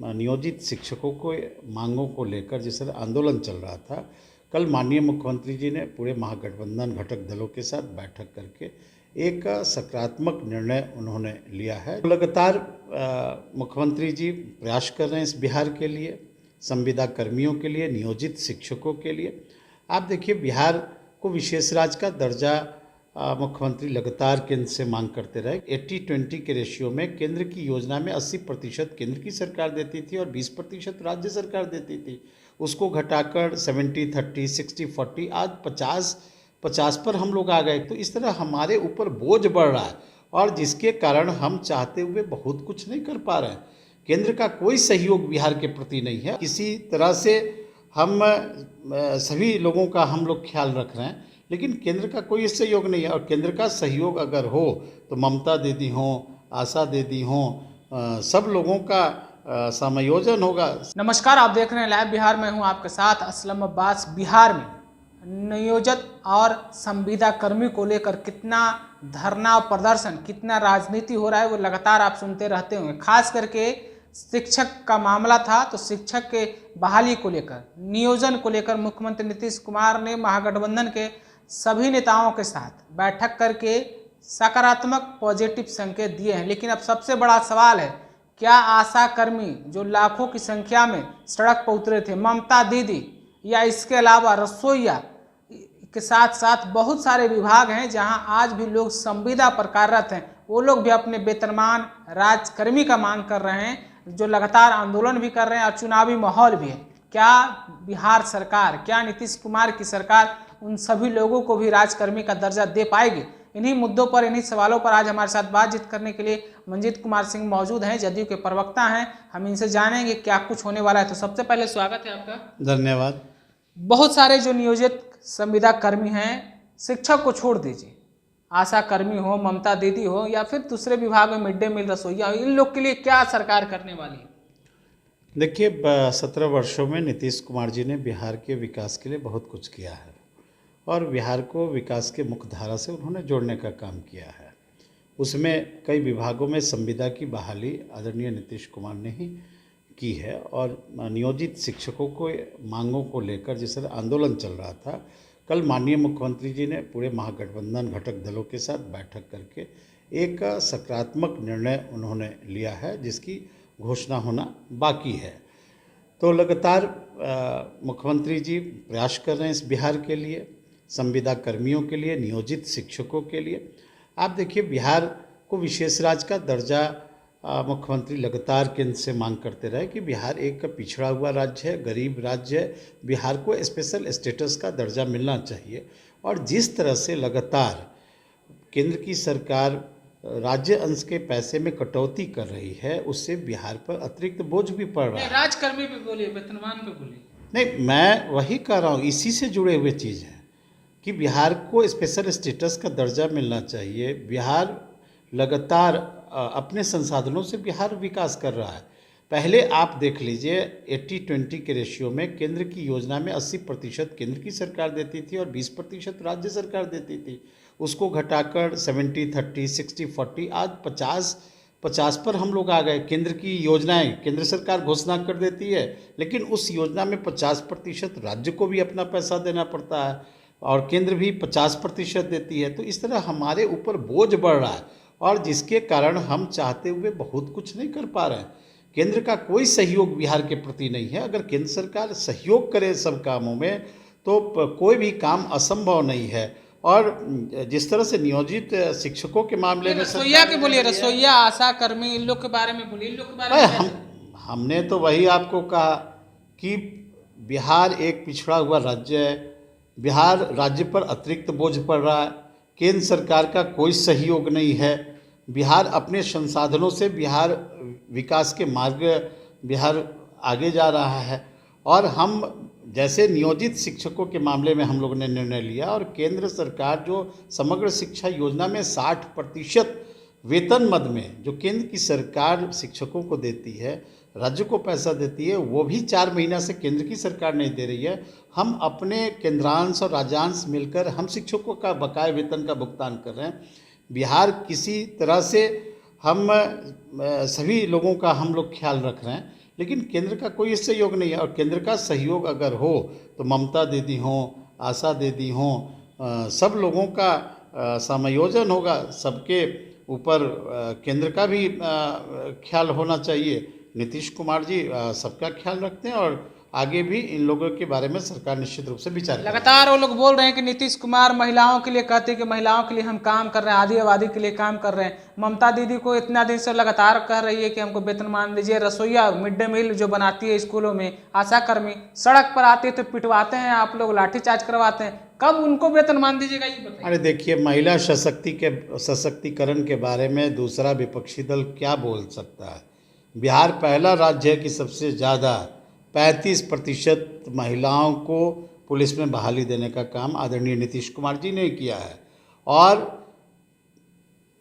नियोजित शिक्षकों को मांगों को लेकर जिस तरह आंदोलन चल रहा था, कल माननीय मुख्यमंत्री जी ने पूरे महागठबंधन घटक दलों के साथ बैठक करके एक सकारात्मक निर्णय उन्होंने लिया है। लगातार मुख्यमंत्री जी प्रयास कर रहे हैं इस बिहार के लिए, संविदा कर्मियों के लिए, नियोजित शिक्षकों के लिए। आप देखिए, बिहार को विशेष राज्य का दर्जा मुख्यमंत्री लगातार केंद्र से मांग करते रहे। 80-20 के रेशियो में केंद्र की योजना में 80% केंद्र की सरकार देती थी और 20% राज्य सरकार देती थी। उसको घटाकर 70-30, 60-40, आज 50-50 पर हम लोग आ गए। तो इस तरह हमारे ऊपर बोझ बढ़ रहा है और जिसके कारण हम चाहते हुए बहुत कुछ नहीं कर पा रहे हैं। केंद्र का कोई सहयोग बिहार के प्रति नहीं है। किसी तरह से हम सभी लोगों का हम लोग ख्याल रख रहे हैं, लेकिन केंद्र का कोई सहयोग नहीं है। और केंद्र का सहयोग अगर हो तो ममता दीदी हों, आशा दीदी हों, सब लोगों का समायोजन होगा। नमस्कार, आप देख रहे हैं लाइव बिहार में हूं आपके साथ असलम अब्बास। बिहार में नियोजित और संविदा कर्मी को लेकर कितना धरना और प्रदर्शन, कितना राजनीति हो रहा है वो लगातार आप सुनते रहते होंगे। खास करके शिक्षक का मामला था तो शिक्षक के बहाली को लेकर, नियोजन को लेकर मुख्यमंत्री नीतीश कुमार ने महागठबंधन के सभी नेताओं के साथ बैठक करके सकारात्मक पॉजिटिव संकेत दिए हैं। लेकिन अब सबसे बड़ा सवाल है, क्या आशा कर्मी जो लाखों की संख्या में सड़क पर उतरे थे, ममता दीदी या इसके अलावा रसोईया के साथ साथ बहुत सारे विभाग हैं जहां आज भी लोग संविदा पर कार्यरत हैं, वो लोग भी अपने वेतनमान राजकर्मी का मांग कर रहे हैं, जो लगातार आंदोलन भी कर रहे हैं और चुनावी माहौल भी है। क्या बिहार सरकार, क्या नीतीश कुमार की सरकार उन सभी लोगों को भी राजकर्मी का दर्जा दे पाएगी? इन्हीं मुद्दों पर, इन्हीं सवालों पर आज हमारे साथ बातचीत करने के लिए मंजीत कुमार सिंह मौजूद हैं, जदयू के प्रवक्ता हैं। हम इनसे जानेंगे क्या कुछ होने वाला है। तो सबसे पहले स्वागत है आपका। धन्यवाद। बहुत सारे जो नियोजित संविदा कर्मी हैं, शिक्षक को छोड़ दीजिए, आशा कर्मी हो, ममता दीदी हो या फिर दूसरे विभाग में मिड डे मील रसोईया हो, इन लोग के लिए क्या सरकार करने वाली है? देखिए, 17 वर्षों में नीतीश कुमार जी ने बिहार के विकास के लिए बहुत कुछ किया है और बिहार को विकास के मुख्य धारा से उन्होंने जोड़ने का काम किया है। उसमें कई विभागों में संविदा की बहाली आदरणीय नीतीश कुमार ने ही की है और नियोजित शिक्षकों को मांगों को लेकर जिस तरह आंदोलन चल रहा था, कल माननीय मुख्यमंत्री जी ने पूरे महागठबंधन घटक दलों के साथ बैठक करके एक सकारात्मक निर्णय उन्होंने लिया है, जिसकी घोषणा होना बाकी है। तो लगातार मुख्यमंत्री जी प्रयास कर रहे हैं इस बिहार के लिए, संविदा कर्मियों के लिए, नियोजित शिक्षकों के लिए। आप देखिए, बिहार को विशेष राज्य का दर्जा मुख्यमंत्री लगातार केंद्र से मांग करते रहे कि बिहार एक पिछड़ा हुआ राज्य है, गरीब राज्य है, बिहार को स्पेशल स्टेटस का दर्जा मिलना चाहिए। और जिस तरह से लगातार केंद्र की सरकार राज्य अंश के पैसे में कटौती कर रही है, उससे बिहार पर अतिरिक्त बोझ भी पड़ रहा है। राजकर्मी पे बोलिए, वेतनमान पे बोलिए। नहीं, मैं वही कह रहा हूँ, इसी से जुड़े हुए चीज़ हैं कि बिहार को स्पेशल स्टेटस का दर्जा मिलना चाहिए। बिहार लगातार अपने संसाधनों से बिहार विकास कर रहा है। पहले आप देख लीजिए, 80-20 के रेशियो में केंद्र की योजना में 80% केंद्र की सरकार देती थी और 20% राज्य सरकार देती थी। उसको घटाकर 70-30, 60-40, आज 50-50 पर हम लोग आ गए। केंद्र की योजनाएं केंद्र सरकार घोषणा कर देती है, लेकिन उस योजना में 50% राज्य को भी अपना पैसा देना पड़ता है और केंद्र भी 50% देती है। तो इस तरह हमारे ऊपर बोझ बढ़ रहा है और जिसके कारण हम चाहते हुए बहुत कुछ नहीं कर पा रहे हैं। केंद्र का कोई सहयोग बिहार के प्रति नहीं है। अगर केंद्र सरकार सहयोग करे सब कामों में तो कोई भी काम असंभव नहीं है। और जिस तरह से नियोजित शिक्षकों के मामले में रसोईया के बोलिए, रसोईया, आशा कर्मी, इन लोग के बारे में बोलिए। इन लोग के बारे में हमने तो वही आपको कहा कि बिहार एक पिछड़ा हुआ राज्य है, बिहार राज्य पर अतिरिक्त बोझ पड़ रहा है, केंद्र सरकार का कोई सहयोग नहीं है। बिहार अपने संसाधनों से बिहार विकास के मार्ग बिहार आगे जा रहा है और हम जैसे नियोजित शिक्षकों के मामले में हम लोगों ने निर्णय लिया और केंद्र सरकार जो समग्र शिक्षा योजना में 60% वेतन मद में जो केंद्र की सरकार शिक्षकों को देती है, राज्य को पैसा देती है, वो भी 4 महीना से केंद्र की सरकार नहीं दे रही है। हम अपने केंद्रांश और राज्यांश मिलकर हम शिक्षकों का बकाया वेतन का भुगतान कर रहे हैं। बिहार किसी तरह से हम सभी लोगों का हम लोग ख्याल रख रहे हैं, लेकिन केंद्र का कोई सहयोग नहीं है। और केंद्र का सहयोग अगर हो तो ममता दीदी हों, आशा दीदी हों, सब लोगों का समायोजन होगा। सबके ऊपर केंद्र का भी ख्याल होना चाहिए। नीतीश कुमार जी सबका ख्याल रखते हैं और आगे भी इन लोगों के बारे में सरकार निश्चित रूप से विचार करेगी। लगातार वो लोग बोल रहे हैं कि नीतीश कुमार महिलाओं के लिए कहते हैं कि महिलाओं के लिए हम काम कर रहे हैं, आधी आबादी के लिए काम कर रहे हैं। ममता दीदी को इतना दिन से लगातार कह रही है कि हमको वेतनमान दीजिए। रसोईया मिड डे मील जो बनाती है स्कूलों में, आशा कर्मी सड़क पर आती है तो पिटवाते हैं आप लोग, लाठीचार्ज करवाते हैं। कब उनको वेतनमान दीजिएगा ये बताइए। अरे देखिए, महिला सशक्तिकरण के बारे में दूसरा विपक्षी दल क्या बोल सकता है। बिहार पहला राज्य है कि सबसे ज़्यादा 35% महिलाओं को पुलिस में बहाली देने का काम आदरणीय नीतीश कुमार जी ने किया है और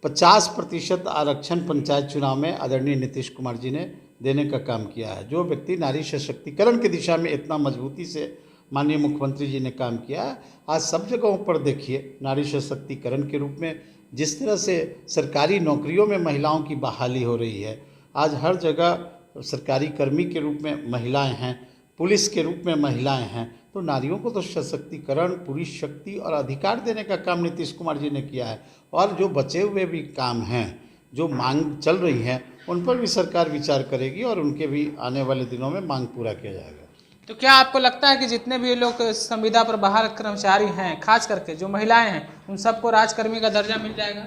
50% आरक्षण पंचायत चुनाव में आदरणीय नीतीश कुमार जी ने देने का काम किया है। जो व्यक्ति नारी सशक्तिकरण की दिशा में इतना मजबूती से माननीय मुख्यमंत्री जी ने काम किया है, आज सब जगहों पर देखिए नारी सशक्तिकरण के रूप में जिस तरह से सरकारी नौकरियों में महिलाओं की बहाली हो रही है। आज हर जगह सरकारी कर्मी के रूप में महिलाएं हैं, पुलिस के रूप में महिलाएं हैं। तो नारियों को तो सशक्तिकरण, पूरी शक्ति और अधिकार देने का काम नीतीश कुमार जी ने किया है। और जो बचे हुए भी काम हैं, जो मांग चल रही हैं, उन पर भी सरकार विचार करेगी और उनके भी आने वाले दिनों में मांग पूरा किया जाएगा। तो क्या आपको लगता है कि जितने भी लोग संविदा पर बहाल कर्मचारी हैं, खास करके जो महिलाएं हैं, उन सबको राजकर्मी का दर्जा मिल जाएगा?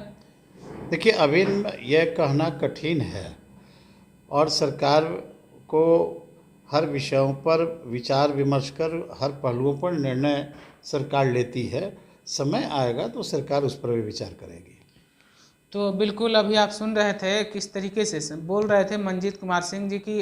देखिए, अभी यह कहना कठिन है और सरकार को हर विषयों पर विचार विमर्श कर हर पहलुओं पर निर्णय सरकार लेती है। समय आएगा तो सरकार उस पर भी विचार करेगी। तो बिल्कुल अभी आप सुन रहे थे किस तरीके से बोल रहे थे मनजीत कुमार सिंह जी की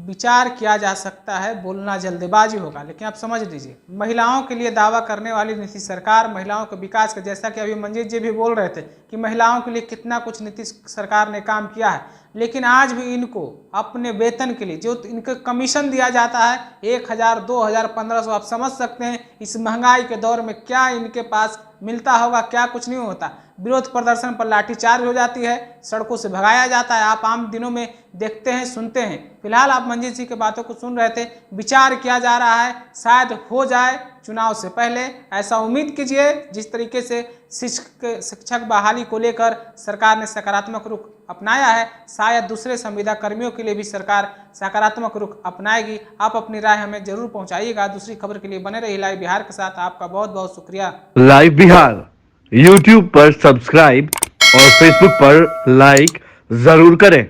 विचार किया जा सकता है, बोलना जल्दबाजी होगा। लेकिन आप समझ लीजिए, महिलाओं के लिए दावा करने वाली नीतीश सरकार, महिलाओं के विकास का, जैसा कि अभी मनजीत जी भी बोल रहे थे कि महिलाओं के लिए कितना कुछ नीतीश सरकार ने काम किया है, लेकिन आज भी इनको अपने वेतन के लिए जो इनको कमीशन दिया जाता है 1000, 2000, 1500, आप समझ सकते हैं इस महंगाई के दौर में क्या इनके पास मिलता होगा, क्या कुछ नहीं होता। विरोध प्रदर्शन पर लाठीचार्ज हो जाती है, सड़कों से भगाया जाता है। आप आम दिनों में देखते हैं, सुनते हैं। फिलहाल आप मंजीत जी की बातों को सुन रहे थे, विचार किया जा रहा है, शायद हो जाए चुनाव से पहले, ऐसा उम्मीद कीजिए। जिस तरीके से शिक्षक बहाली को लेकर सरकार ने सकारात्मक रुख अपनाया है, शायद दूसरे संविदा कर्मियों के लिए भी सरकार सकारात्मक रुख अपनाएगी। आप अपनी राय हमें जरूर पहुंचाइएगा। दूसरी खबर के लिए बने रहिए लाइव बिहार के साथ। आपका बहुत बहुत शुक्रिया। लाइव बिहार YouTube पर सब्सक्राइब और Facebook पर लाइक जरूर करें।